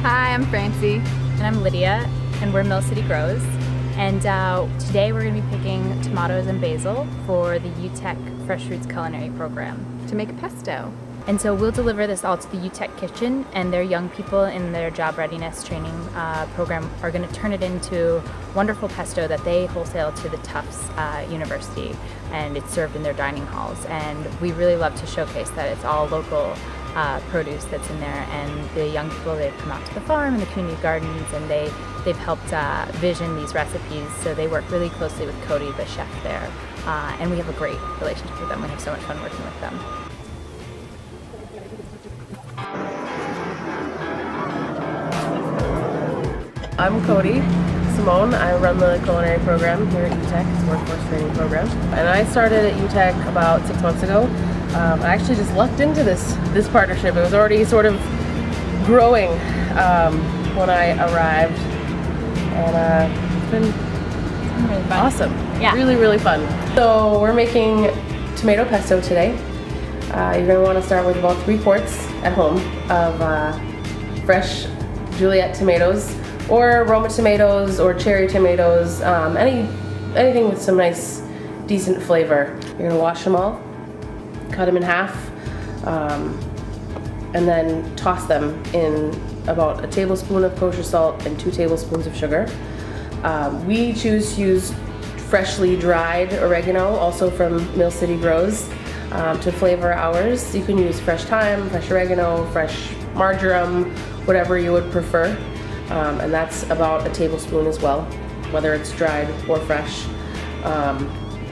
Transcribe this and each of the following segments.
Hi, I'm Francie. And I'm Lydia, and we're Mill City Grows. And today we're going to be picking tomatoes and basil for the UTEC Fresh Fruits Culinary Program To make pesto. And so we'll deliver this all to the UTEC kitchen, and their young people in their job readiness training program are going to turn it into wonderful pesto that they wholesale to the Tufts University, and it's served in their dining halls. And we really love to showcase that it's all local produce that's in there, and the young people, they've come out to the farm and the community gardens, and they've helped vision these recipes. So they work really closely with Kodi, the chef there, and we have a great relationship with them. We have so much fun working with them. I'm Kodi Semon. I run the culinary program here at UTEC. It's a workforce training program. And I started at UTEC about 6 months ago. I actually just lucked into this partnership. It was already sort of growing when I arrived. And it's been Really fun. awesome. Yeah. Really, really fun. So we're making tomato pesto today. You're going to want to start with about 3 quarts at home of fresh Juliette tomatoes, or Roma tomatoes, or cherry tomatoes, anything with some nice, decent flavor. You're gonna wash them all, cut them in half, and then toss them in about a tablespoon of kosher salt and 2 tablespoons of sugar. We choose to use freshly dried oregano, also from Mill City Grows, to flavor ours. You can use fresh thyme, fresh oregano, fresh marjoram, whatever you would prefer. And that's about a tablespoon as well, whether it's dried or fresh.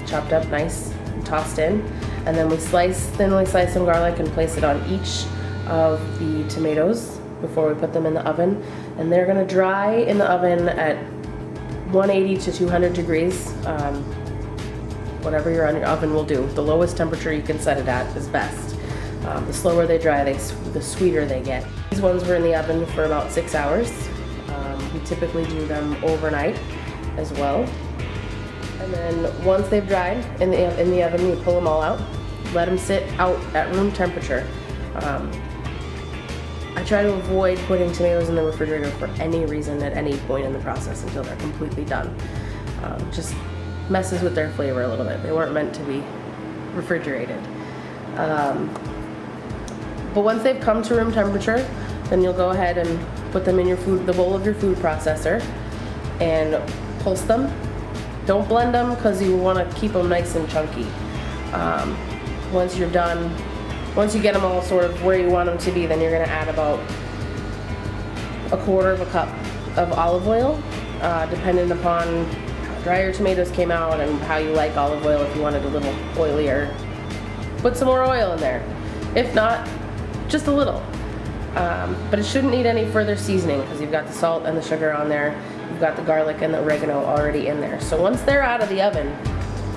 Chopped up nice, tossed in, and then we thinly slice some garlic and place it on each of the tomatoes before we put them in the oven. And they're gonna dry in the oven at 180 to 200 degrees. Whatever your oven will do. The lowest temperature you can set it at is best. The slower they dry, the sweeter they get. These ones were in the oven for about 6 hours. We typically do them overnight as well. And then once they've dried in the oven, we pull them all out, let them sit out at room temperature. I try to avoid putting tomatoes in the refrigerator for any reason at any point in the process until they're completely done. Just messes with their flavor a little bit. They weren't meant to be refrigerated. But once they've come to room temperature, then you'll go ahead and put them in the bowl of your food processor and pulse them. Don't blend them because you want to keep them nice and chunky. Once you're done, once you get them all sort of where you want them to be, then you're going to add about 1/4 cup of olive oil, depending upon how dry your tomatoes came out and how you like olive oil. If you wanted a little oilier, put some more oil in there. If not, just a little. But it shouldn't need any further seasoning because you've got the salt and the sugar on there. You've got the garlic and the oregano already in there. So once they're out of the oven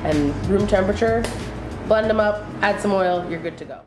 and room temperature, blend them up, add some oil, you're good to go.